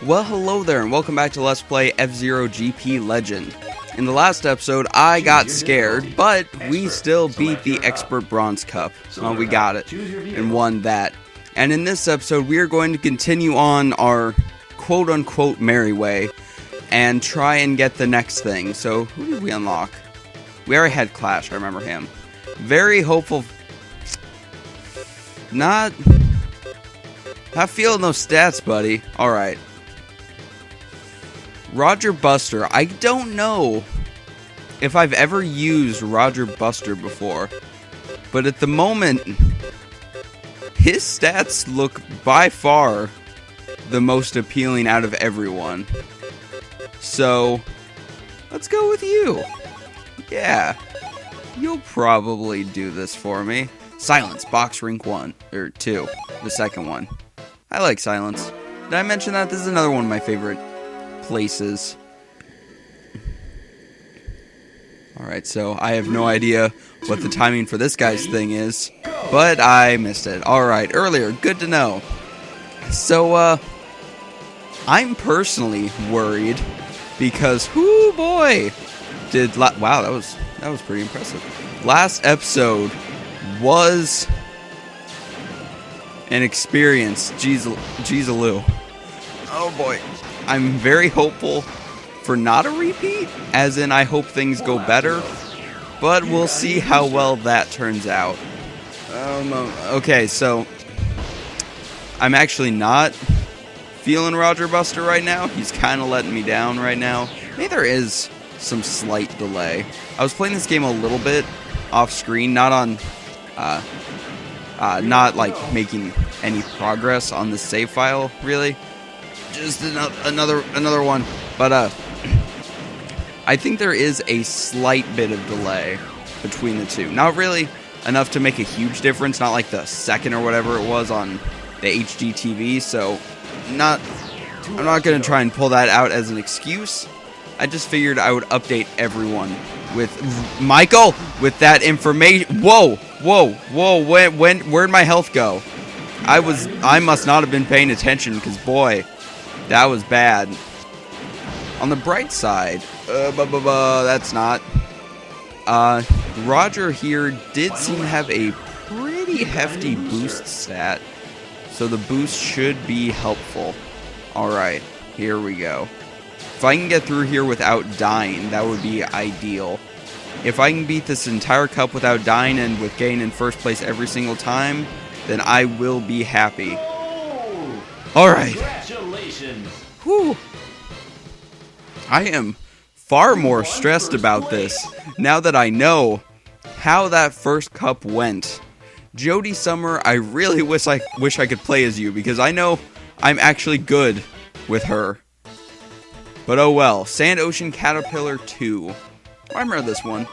Well, hello there, and welcome back to Let's Play F-Zero GP Legend. In the last episode, I got scared, but we still beat the Expert Bronze Cup. Well, we got it, and won that. And in this episode, we are going to continue on our quote-unquote merry way, and try and get the next thing. So, who did we unlock? We already had Clash, I remember him. Very hopeful. Not feeling those stats, buddy. Alright. Roger Buster. I don't know if I've ever used Roger Buster before, but at the moment, his stats look by far the most appealing out of everyone. So, let's go with you. Yeah, you'll probably do this for me. Silence, box rink 1, or 2, the second one. I like Silence. Did I mention that? This is another one of my favorite places. Alright, so I have no idea what the timing for this guy's thing is, but I missed it. Alright, earlier, good to know. So, I'm personally worried because, whoo boy, wow, that was pretty impressive. Last episode was an experience. Jeez-a-loo. Oh boy. I'm very hopeful for not a repeat, as in I hope things go better, but we'll see how well that turns out. Okay, so I'm actually not feeling Roger Buster right now. He's kind of letting me down right now. Maybe there is some slight delay. I was playing this game a little bit off screen, not on, not like making any progress on the save file, really. Just another one, but I think there is a slight bit of delay between the two. Not really enough to make a huge difference, not like the second or whatever it was on the HD TV, so I'm not going to try and pull that out as an excuse. I just figured I would update everyone with Michael with that information. Whoa, where'd my health go? I must not have been paying attention, because boy, that was bad. On the bright side, that's not. Roger here did seem to have a pretty hefty boost stat, so the boost should be helpful. Alright, here we go. If I can get through here without dying, that would be ideal. If I can beat this entire cup without dying and with getting in first place every single time, then I will be happy. Alright. Congratulations. Whew. I am far more stressed about this now that I know how that first cup went. Jody Summer, I really wish I could play as you, because I know I'm actually good with her. But oh well. Sand Ocean Caterpillar 2. I remember this one.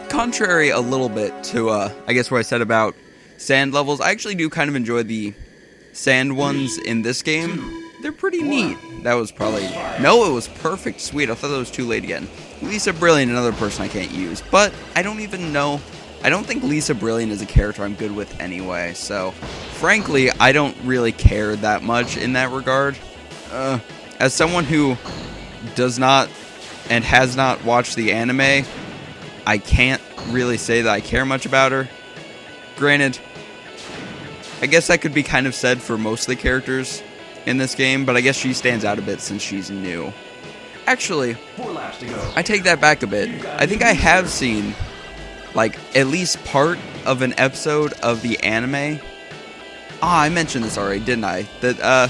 Contrary a little bit to, I guess what I said about sand levels, I actually do kind of enjoy the sand ones in this game. They're pretty neat. That was probably... No, it was perfect. Sweet. I thought that was too late again. Lisa Brilliant, another person I can't use. But I don't even know... I don't think Lisa Brilliant is a character I'm good with anyway. So, frankly, I don't really care that much in that regard. As someone who does not and has not watched the anime, I can't really say that I care much about her. Granted, I guess that could be kind of said for most of the characters in this game, but I guess she stands out a bit since she's new. Actually, 4 laps to go. I take that back a bit. I think I have seen, like, at least part of an episode of the anime. Ah, I mentioned this already, didn't I? That,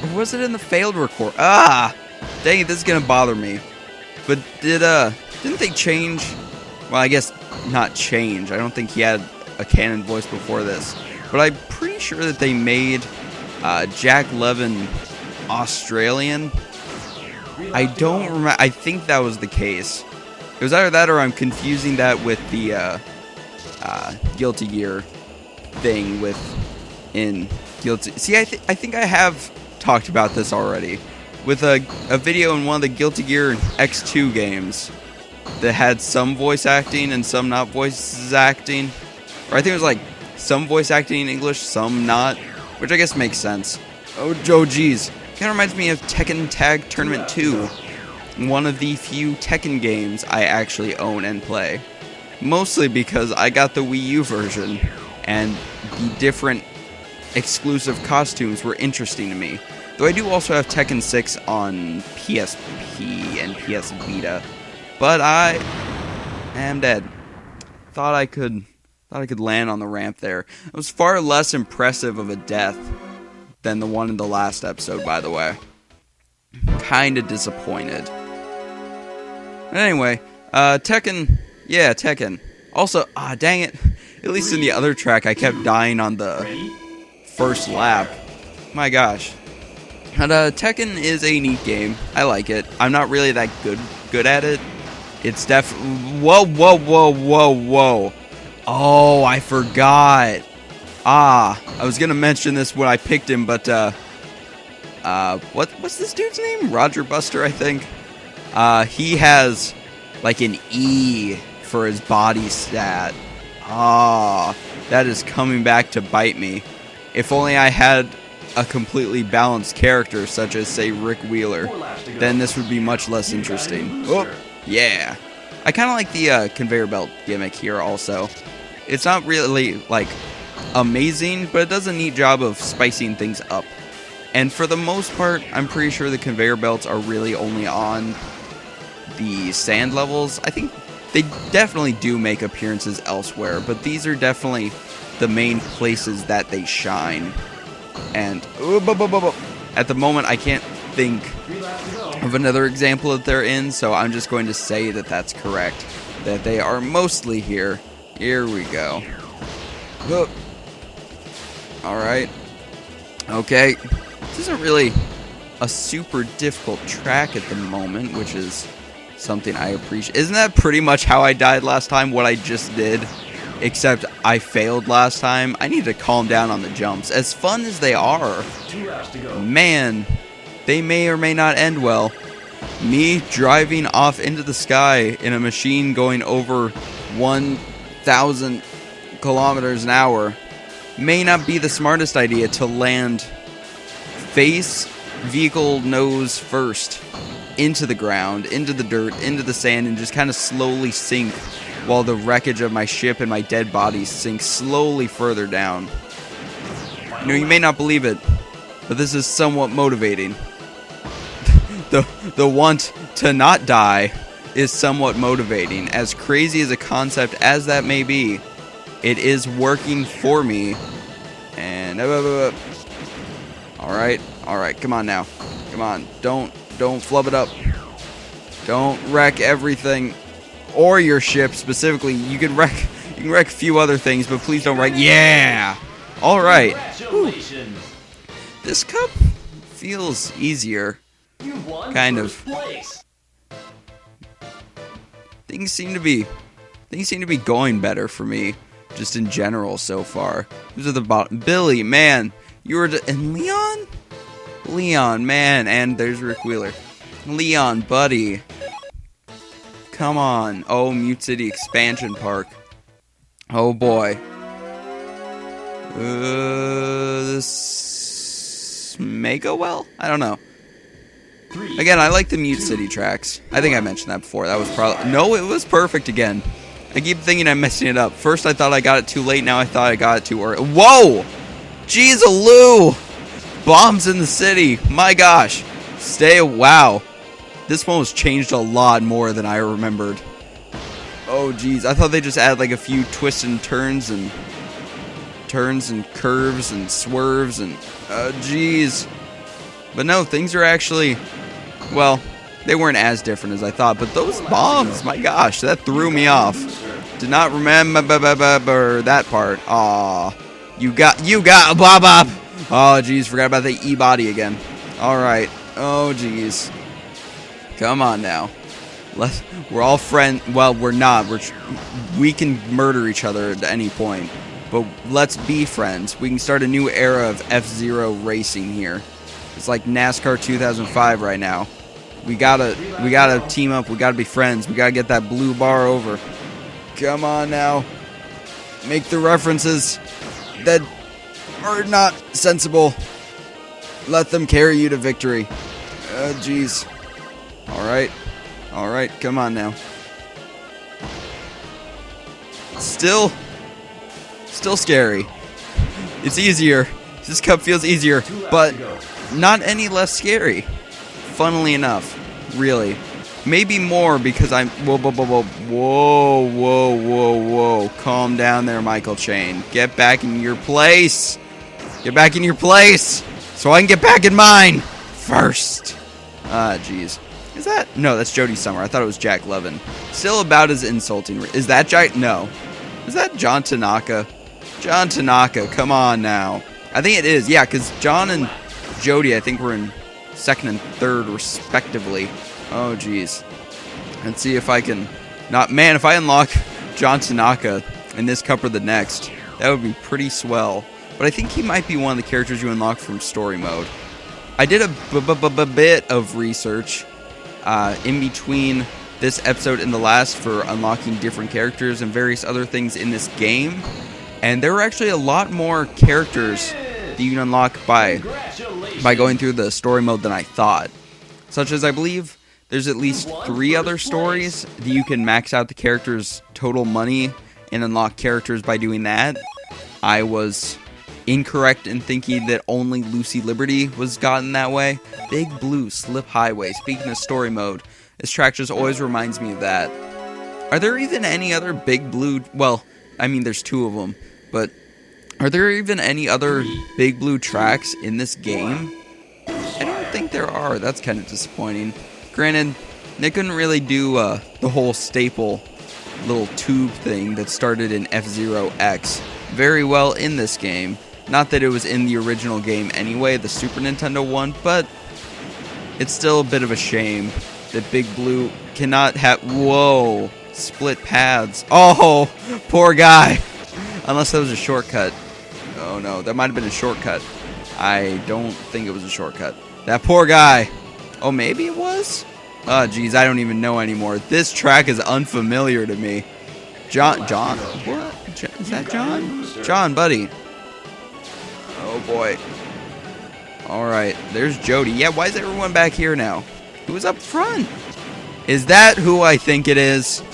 or was it in the failed record? Ah! Dang it, this is gonna bother me. But didn't they change? Well, I guess not change. I don't think he had a canon voice before this. But I'm pretty sure that they made Jack Levin Australian. I don't remember. I think that was the case. It was either that or I'm confusing that with the Guilty Gear thing in Guilty... See, I think I have talked about this already. With a video in one of the Guilty Gear X2 games that had some voice acting and some not voice acting. Or I think it was like some voice acting in English, some not, which I guess makes sense. Oh, geez. Kind of reminds me of Tekken Tag Tournament 2. One of the few Tekken games I actually own and play. Mostly because I got the Wii U version, and the different exclusive costumes were interesting to me. Though I do also have Tekken 6 on PSP and PS Vita. But I am dead. Thought I could land on the ramp there. It was far less impressive of a death than the one in the last episode, by the way. Kinda disappointed. But anyway, Tekken. Yeah, Tekken. Also, dang it. At least in the other track, I kept dying on the first lap. My gosh. But Tekken is a neat game. I like it. I'm not really that good at it. It's whoa. Oh, I forgot. I was gonna mention this when I picked him, but what's this dude's name? Roger Buster, I think. He has like an E for his body stat. That is coming back to bite me. If only I had a completely balanced character, such as say Rick Wheeler, then this would be much less interesting. Oh, yeah. I kind of like the conveyor belt gimmick here also. It's not really like amazing, but it does a neat job of spicing things up. And for the most part, I'm pretty sure the conveyor belts are really only on the sand levels. I think they definitely do make appearances elsewhere, but these are definitely the main places that they shine. And at the moment, I can't think of another example that they're in, so I'm just going to say that that's correct. That they are mostly here. Here we go. Alright. Okay. This isn't really a super difficult track at the moment, which is something I appreciate. Isn't that pretty much how I died last time? What I just did? Except I failed last time. I need to calm down on the jumps. As fun as they are, man, they may or may not end well. Me driving off into the sky in a machine going over 1,000 kilometers an hour may not be the smartest idea to land face, vehicle nose first into the ground, into the dirt, into the sand, and just kind of slowly sink while the wreckage of my ship and my dead body sinks slowly further down. You know, you may not believe it, but this is somewhat motivating. The want to not die is somewhat motivating. As crazy as a concept as that may be, it is working for me. And alright, come on now. Come on, don't flub it up. Don't wreck everything. Or your ship specifically. You can wreck a few other things, but please don't wreck. Yeah! Alright. This cup feels easier. Kind of. Things seem to be going better for me, just in general so far. Who's at the bottom? Billy, man, you were and Leon, man, and there's Rick Wheeler. Leon, buddy, come on. Oh, Mute City Expansion Park. Oh boy. This may go well. I don't know. Again, I like the Mute City tracks. I think I mentioned that before. That was probably... No, it was perfect again. I keep thinking I'm messing it up. First, I thought I got it too late. Now I thought I got it too early. Whoa! Jeez, Lou! Bombs in the city. My gosh. Wow. This one was changed a lot more than I remembered. Oh, jeez. I thought they just added like a few twists and turns and curves and swerves and... jeez. But no, things are actually... Well, they weren't as different as I thought, but those bombs, my gosh, that threw me off. Did not remember that part. Aw, you got, blah, blah. Oh, jeez, forgot about the E-body again. All right. Oh, jeez. Come on now. We're all friends. Well, we're not. We can murder each other at any point, but let's be friends. We can start a new era of F-Zero racing here. It's like NASCAR 2005 right now. We gotta team up. We gotta be friends. We gotta get that blue bar over. Come on now. Make the references that are not sensible. Let them carry you to victory. Jeez. All right, come on now. Still scary. It's easier. This cup feels easier, but not any less scary. Funnily enough, really. Maybe more because I'm... Whoa. Calm down there, Michael Chain. Get back in your place. Get back in your place so I can get back in mine first. Jeez. Is that... No, that's Jody Summer. I thought it was Jack Levin. Still about as insulting. Is that Jack... No. Is that John Tanaka? John Tanaka, come on now. I think it is, yeah, because John and Jody, I think, were in second and third, respectively. Oh, jeez. Let's see if I can... Man, if I unlock John Tanaka in this cup or the next, that would be pretty swell. But I think he might be one of the characters you unlock from story mode. I did a bit of research in between this episode and the last for unlocking different characters and various other things in this game. And there were actually a lot more characters that you can unlock by going through the story mode than I thought. Such as, I believe, there's at least 3 other stories that you can max out the character's total money and unlock characters by doing that. I was incorrect in thinking that only Lucy Liberty was gotten that way. Big Blue Slip Highway. Speaking of story mode, this track just always reminds me of that. Are there even any other Big Blue... Well, I mean, there's 2 of them. But are there even any other Big Blue tracks in this game? I don't think there are. That's kind of disappointing. Granted, they couldn't really do the whole staple little tube thing that started in F-Zero X very well in this game. Not that it was in the original game anyway, the Super Nintendo one, but it's still a bit of a shame that Big Blue cannot have... Whoa! Split paths. Oh! Poor guy! Unless that was a shortcut. Oh no, that might have been a shortcut. I don't think it was a shortcut. That poor guy! Oh, maybe it was? Oh, geez, I don't even know anymore. This track is unfamiliar to me. John? What? Is that John? John, buddy. Oh boy. Alright, there's Jody. Yeah, why is everyone back here now? Who's up front? Is that who I think it is?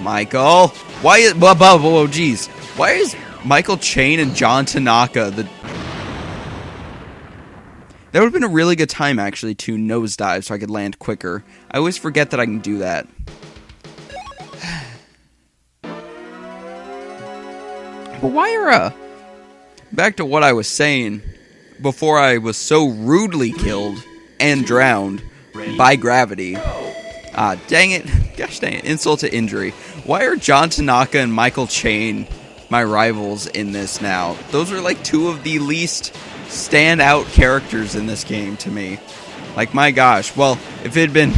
Michael? Why is... Whoa, geez. Why is Michael Chain and John Tanaka the... That would have been a really good time, actually, to nosedive so I could land quicker. I always forget that I can do that. But why are, back to what I was saying before I was so rudely killed and drowned by gravity. Dang it. Gosh dang it. Insult to injury. Why are John Tanaka and Michael Chain my rivals in this now? Those are like 2 of the least standout characters in this game to me. Like, my gosh. Well, if it had been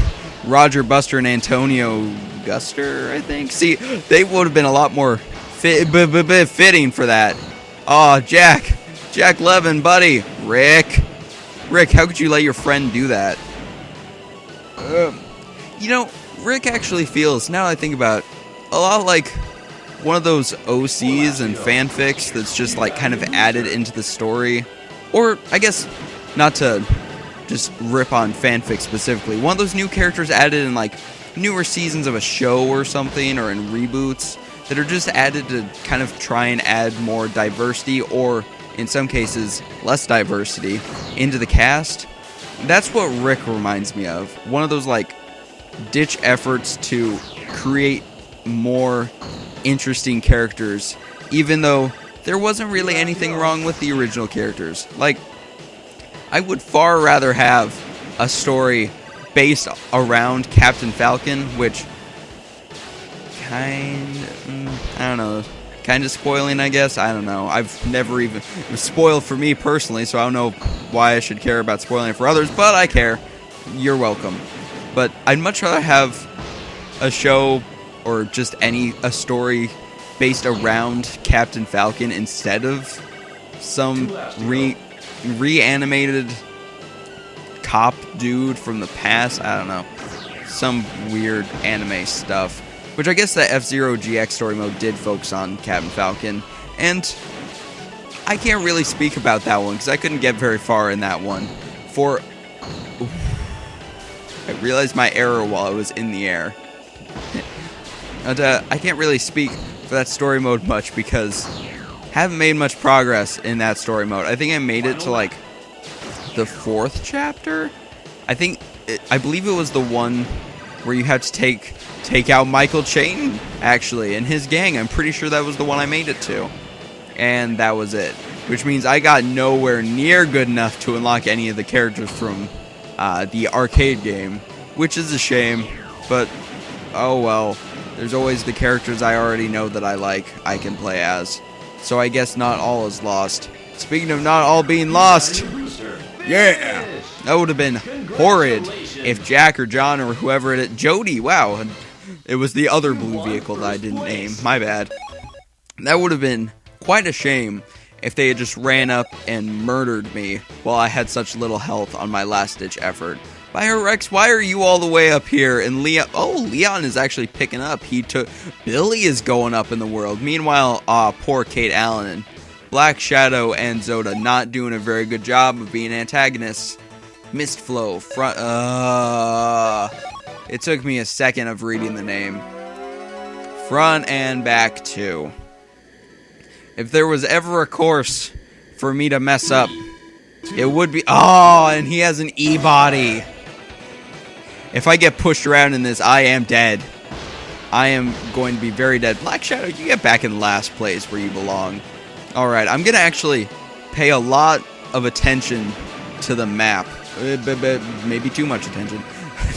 Roger Buster and Antonio Guster, I think. See, they would have been a lot more fitting for that. Aw, Jack Levin, buddy. Rick, how could you let your friend do that? You know, Rick actually feels, now that I think about it, a lot like one of those OCs and fanfics that's just like kind of added into the story. Or, I guess, not to just rip on fanfic specifically, one of those new characters added in like newer seasons of a show or something, or in reboots, that are just added to kind of try and add more diversity, or in some cases less diversity, into the cast. That's what Rick reminds me of. One of those like ditch efforts to create more interesting characters, even though there wasn't really anything wrong with the original characters. Like, I would far rather have a story based around Captain Falcon, which kind of spoiling, I guess. I don't know. I've never even... It was spoiled for me personally, so I don't know why I should care about spoiling it for others, but I care. You're welcome. But I'd much rather have a show or just a story based around Captain Falcon instead of some reanimated cop dude from the past. I don't know. Some weird anime stuff. Which I guess the F-Zero GX story mode did focus on Captain Falcon. And I can't really speak about that one because I couldn't get very far in that one. for... I realized my error while I was in the air. And, I can't really speak for that story mode much because haven't made much progress in that story mode. I think I made it to like the 4th chapter. I believe it was the one where you had to take out Michael Chayton, actually, and his gang. I'm pretty sure that was the one I made it to. And that was it. Which means I got nowhere near good enough to unlock any of the characters from the arcade game. Which is a shame, but oh well. There's always the characters I already know that I like, I can play as. So I guess not all is lost. Speaking of not all being lost, yeah, that would have been horrid if Jack or John or whoever it is, Jody, wow, it was the other blue vehicle that I didn't name, my bad. That would have been quite a shame if they had just ran up and murdered me while I had such little health on my last-ditch effort. Rex, why are you all the way up here? And Leon is actually picking up. Billy is going up in the world. Meanwhile, poor Kate Allen and Black Shadow and Zoda not doing a very good job of being antagonists. Mistflow, it took me a second of reading the name. Front and back 2. If there was ever a course for me to mess up, it would be... Oh, and he has an E-body. If I get pushed around in this, I am dead. I am going to be very dead. Black Shadow, you get back in last place where you belong. Alright, I'm going to actually pay a lot of attention to the map. Maybe too much attention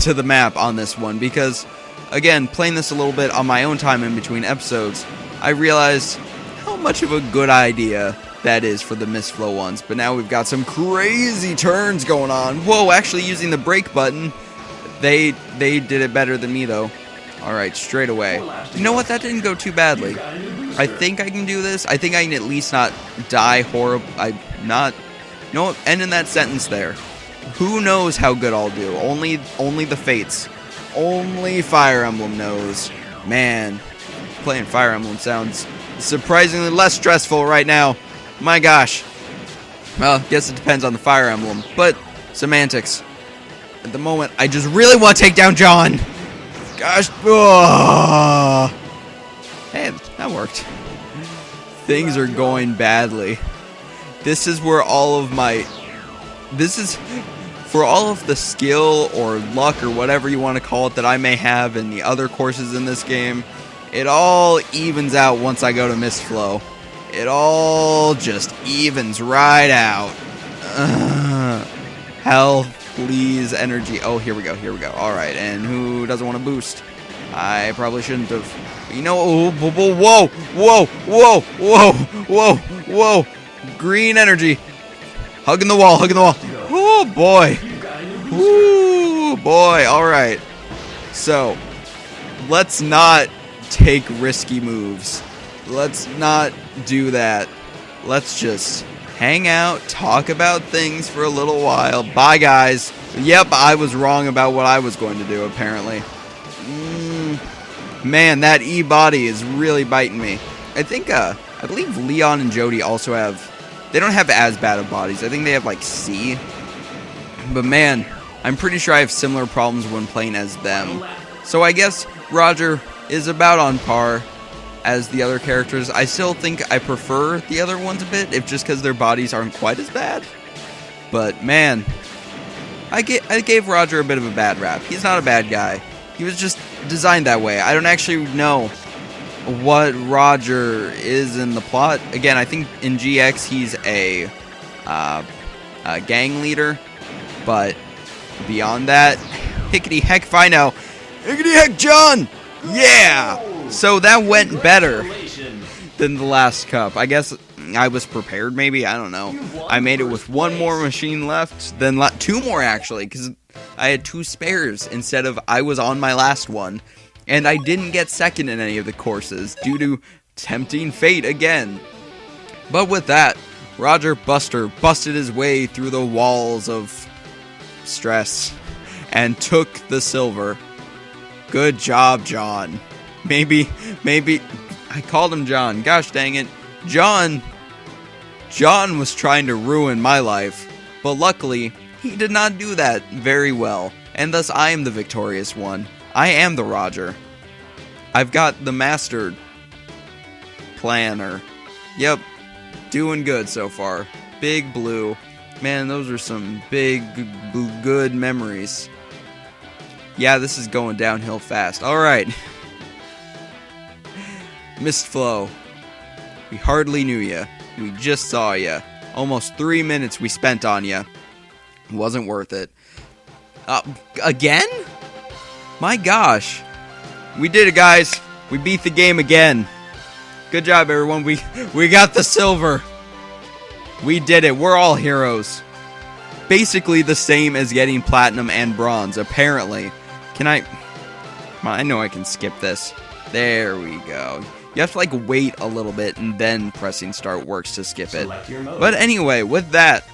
to the map on this one. Because, again, playing this a little bit on my own time in between episodes, I realized how much of a good idea that is for the Mistflow ones. But now we've got some crazy turns going on. Whoa, actually using the brake button... They did it better than me, though. Alright, straight away. You know what? That didn't go too badly. I think I can do this. I think I can at least not die horrible. You know what? Ending that sentence there. Who knows how good I'll do? Only the fates. Only Fire Emblem knows. Man, playing Fire Emblem sounds surprisingly less stressful right now. My gosh. Well, guess it depends on the Fire Emblem. But, semantics. At the moment, I just really want to take down John. Gosh. Oh. Hey, that worked. Things are going badly. This is where all of my... This is... For all of the skill or luck or whatever you want to call it that I may have in the other courses in this game, it all evens out once I go to Mistflow. It all just evens right out. Hell... Please, energy. Oh, here we go. Alright, and who doesn't want to boost? I probably shouldn't have. You know, whoa. Green energy. Hugging the wall. Oh, boy. Ooh, boy. Alright. So, let's not take risky moves. Let's not do that. Let's just... hang out, talk about things for a little while. Bye, guys. Yep, I was wrong about what I was going to do, apparently. Man, that E-body is really biting me. I believe Leon and Jody also have... They don't have as bad of bodies. I think they have, like, C. But, man, I'm pretty sure I have similar problems when playing as them. So I guess Roger is about on par as the other characters. I still think I prefer the other ones a bit, if just because their bodies aren't quite as bad. But man, I gave Roger a bit of a bad rap. He's not a bad guy. He was just designed that way. I don't actually know what Roger is in the plot. Again, I think in GX he's a gang leader, but beyond that, hickety heck if I know. Hickety heck John! Yeah! So that went better than the last cup. I guess I was prepared, maybe. I don't know. I made it with one more machine left, then two more, actually, because I had 2 spares instead of I was on my last one. And I didn't get second in any of the courses due to tempting fate again. But with that, Roger Buster busted his way through the walls of stress and took the silver. Good job, John. Maybe, I called him John. Gosh dang it. John was trying to ruin my life, but luckily, He did not do that very well, and thus I am the victorious one. I am the Roger. I've got the master planner. Yep, doing good so far. Big Blue. Man, those are some big, good memories. Yeah, this is going downhill fast. Alright. Mistflow. We hardly knew ya. We just saw ya. Almost 3 minutes we spent on ya. Wasn't worth it. Again? My gosh. We did it, guys. We beat the game again. Good job, everyone. We got the silver. We did it. We're all heroes. Basically the same as getting platinum and bronze, apparently. Can I... Come on, I know I can skip this. There we go. You have to, like, wait a little bit, and then pressing start works to skip it. Select your mode. But anyway, with that...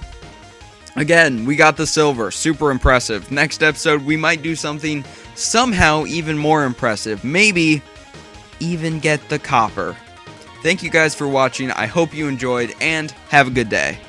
Again, we got the silver. Super impressive. Next episode, we might do something somehow even more impressive. Maybe even get the copper. Thank you guys for watching. I hope you enjoyed, and have a good day.